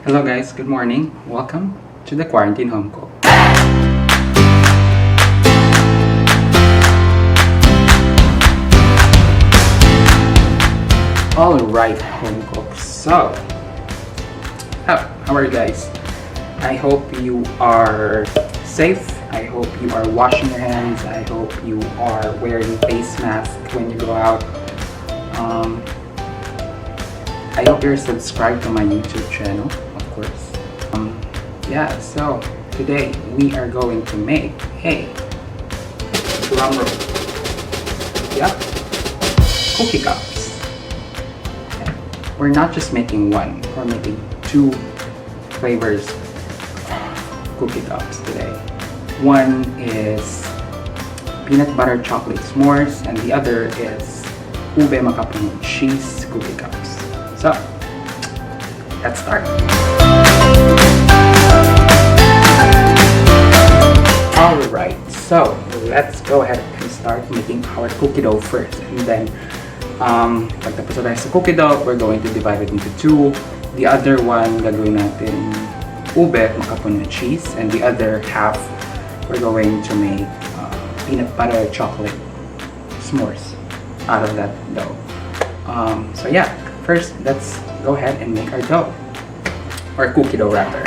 Hello guys, good morning. Welcome to the Quarantine Home Cook. Alright, home cooks. So, how are you guys? I hope you are safe. I hope you are washing your hands. I hope you are wearing face mask when you go out. I hope you're subscribed to my YouTube channel, of course. Yeah, so today we are going to make a drum roll. Yep, cookie cups. We're not just making one, we're making two flavors of cookie cups today. One is Peanut Butter Chocolate S'mores and the other is Ube Macapuno Cheese cookie cups. So, let's start. Alright, so let's go ahead and start making our cookie dough first. And then, pagtapos na tayo sa cookie dough, we're going to divide it into two. The other one, gagawin natin Ube Macapuno Cheese. And the other half, we're going to make Peanut Butter Chocolate S'mores out of that dough. So yeah, first let's go ahead and make our dough, or cookie dough rather.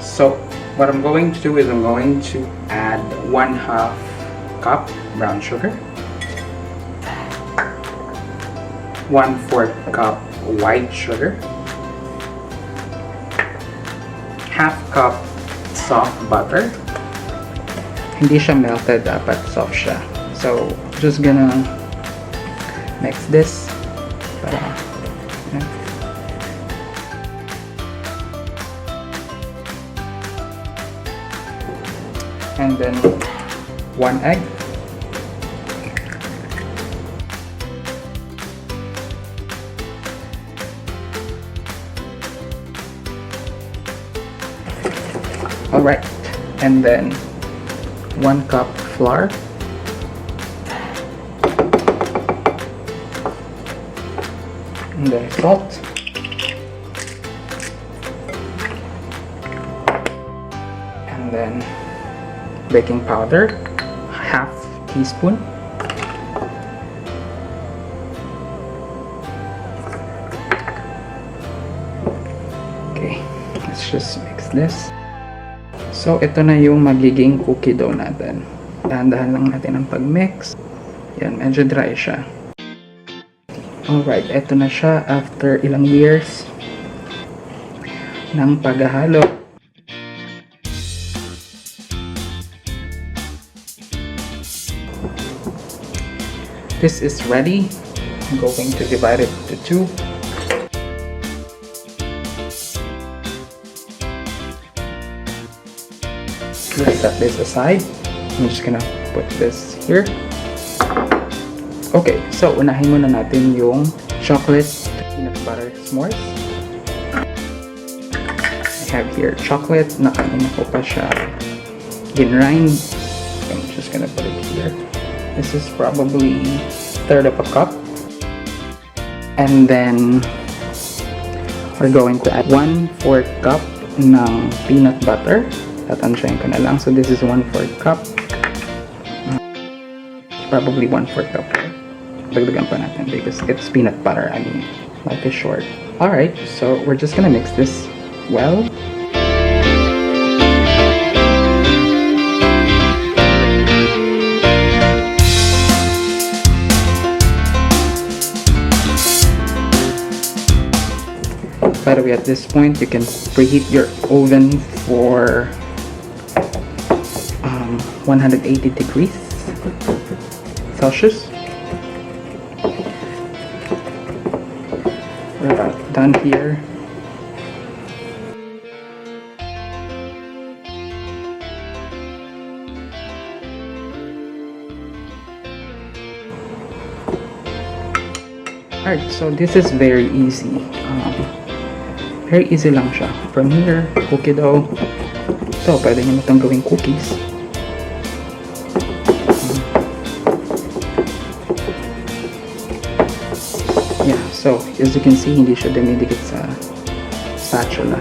So what I'm going to do is I'm going to add 1/2 cup brown sugar, 1/4 cup white sugar, 1/2 cup soft butter. Hindi siya melted, dapat soft siya. So just gonna mix this para and then 1 egg, alright, and then 1 cup flour, and then salt, and then baking powder, 1/2 teaspoon, okay, let's just mix this. So ito na yung magiging cookie dough natin. Dahan-dahan lang natin ang pag-mix. Yan, medyo dry siya. Alright, ito na siya after ilang years ng paghahalo. This is ready. I'm going to divide it into two. Let's set this aside. I'm just gonna put this here. Okay, so unahin muna natin yung chocolate peanut butter s'mores. I have here chocolate. Nakain ko pa siya ginrind. I'm just gonna put it here. This is probably 1/3 of a cup. And then we're going to add 1/4 cup ng peanut butter. Tatansyahin ko na lang. So this is 1/4 cup. Probably 1/4 cup. Dagdagan pa natin because it's peanut butter. I mean, life is short. Alright, so we're just gonna mix this well. By the way, at this point, you can preheat your oven for 180 degrees Celsius. We're about done here. Alright, so this is very easy. Very easy lang siya. From here, cookie dough. Ito, pwede nyo itong gawing cookies. Yeah, so as you can see, hindi siya dumidikit sa spatula.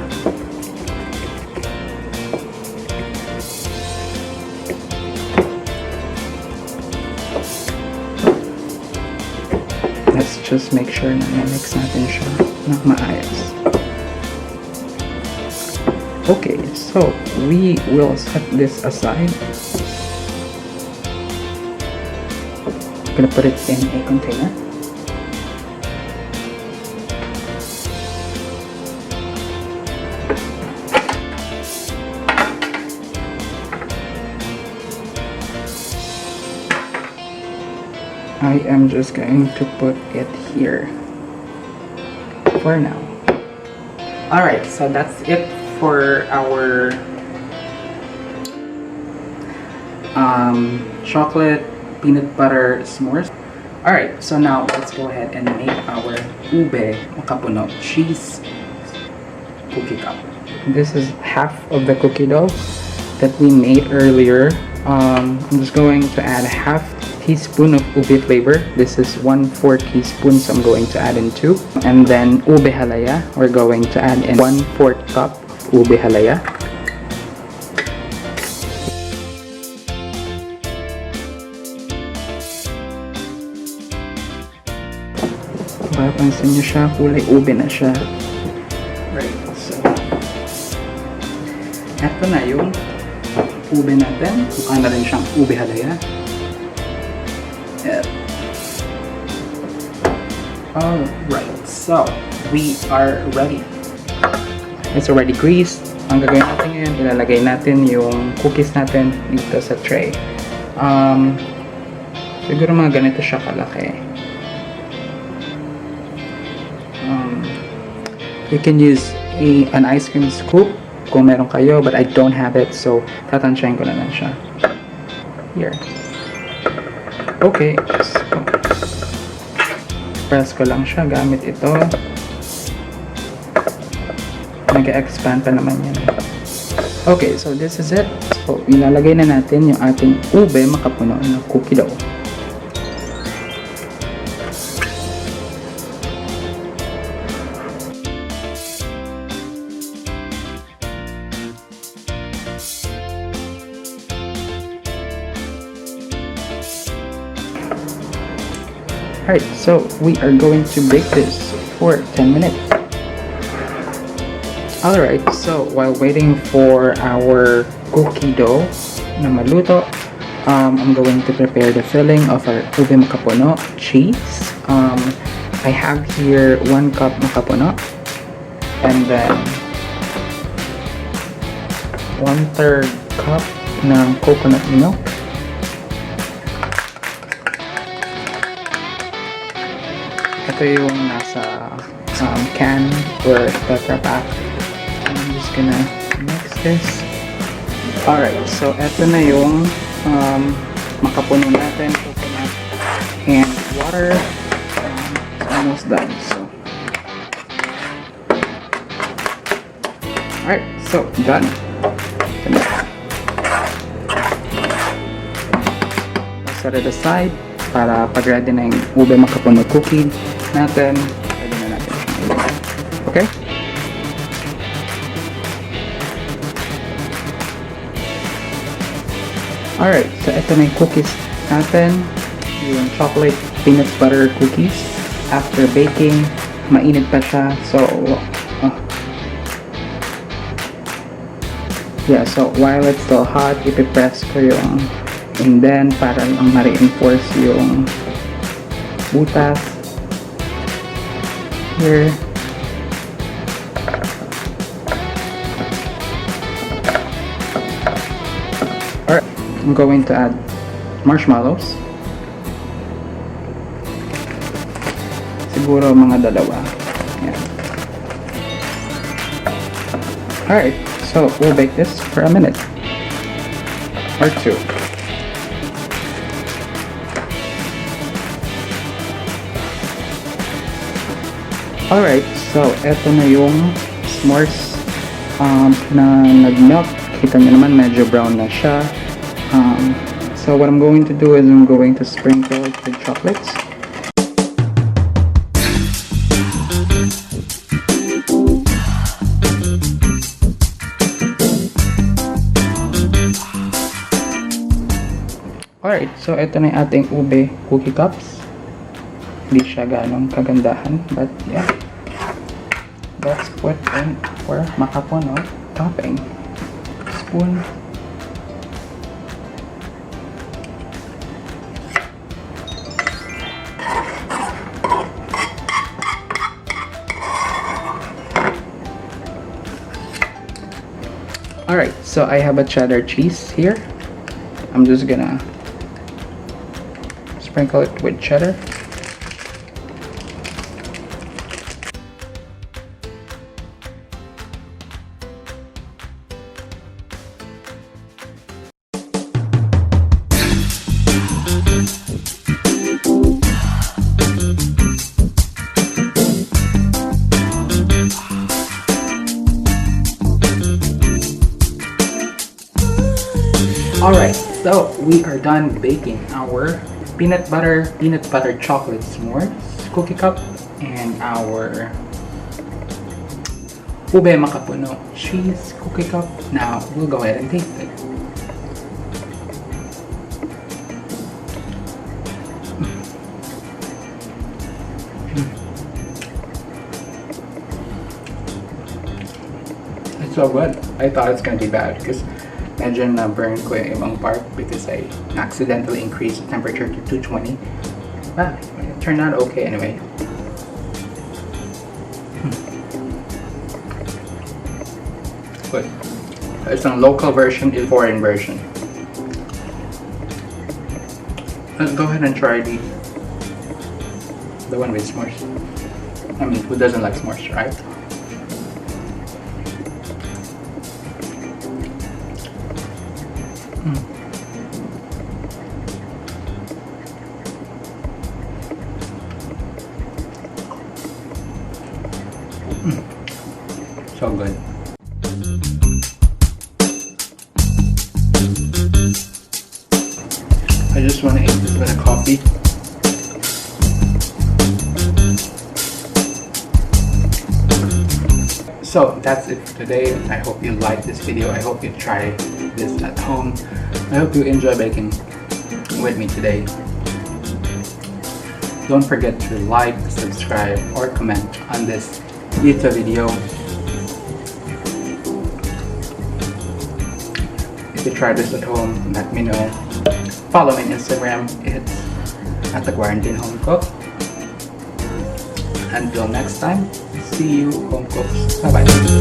Let's just make sure na mix natin siya ng maayos. Okay, so we will set this aside. I'm gonna put it in a container. I am just going to put it here for now. Alright, so that's it for our chocolate peanut butter s'mores. Alright, so now let's go ahead and make our Ube Macapuno Cheese cookie cup. This is half of the cookie dough that we made earlier. I'm just going to add half teaspoon of ube flavor. This is 1/4 teaspoon, so I'm going to add in 2. And then Ube Halaya, we're going to add in 1/4 cup of Ube Halaya. Mapapansin nyo siya, kulay ube na siya. Right, so eto na yung ube natin. Mukha na rin siyang Ube Halaya. Alright, so we are ready. It's already greased. Ang gagawin natin ngayon, ilalagay natin yung cookies natin dito sa tray. Siguro mga ganito siya kalaki. You can use an ice cream scoop kung meron kayo, but I don't have it, so tatansyahin ko na lang siya. Here. Okay, so press ko lang siya gamit ito. Nag-expand pa naman yan. Okay, so this is it. So, ilalagay na natin yung ating ube makapuno na cookie dough. Alright, so we are going to bake this for 10 minutes. Alright, so while waiting for our cookie dough na maluto, I'm going to prepare the filling of our Ube Macapuno Cheese. I have here 1 cup macapuno and then 1/3 cup ng coconut milk. Ito yung nasa can or Tetra Pak. I'm just gonna mix this. Alright, so ito na yung makapuno natin, coconut and water. It's almost done. So, alright, so done. Let's set it aside para pag-ready na yung ube macapuno cookie natin. Pwede na natin siyang ilagay. Okay? Alright, so ito na yung cookies natin. Yung chocolate peanut butter cookies. After baking, mainit pa siya. So, yeah, so while it's still hot, ipipress ko yung and then para lang ma-reinforce yung butas here. Alright, I'm going to add marshmallows. Siguro mga dalawa. Yan. Alright, so we'll bake this for a minute or 2. Alright, so eto na yung s'mores na nag-melt. Kita nyo naman, medyo brown na siya. So what I'm going to do is I'm going to sprinkle the chocolates. Alright, so ito na yung ating ube cookie cups. Hindi siya ganong kagandahan, but yeah. Let's put in our macapuno topping. Spoon. Alright, so I have a cheddar cheese here. I'm just gonna sprinkle it with cheddar. Alright, so we are done baking our peanut butter chocolate s'mores cookie cup and our Ube Macapuno Cheese cookie cup. Now we'll go ahead and taste it. It's so good. I thought it's gonna be bad because medyo na-burn ko yung ibang part because I accidentally increased the temperature to 220. But it turned out okay anyway. Good. It's a local version, it's a foreign version. Let's go ahead and try the one with s'mores. I mean, who doesn't like s'mores, right? So good. I just want to eat this with a coffee. So that's it for today. I hope you liked this video. I hope you try this at home. I hope you enjoy baking with me today. Don't forget to like, subscribe, or comment on this YouTube video. If you try this at home, let me know. Follow me on Instagram. It's at the Quarantine Home Cook. Until next time, see you home cooks. Bye bye.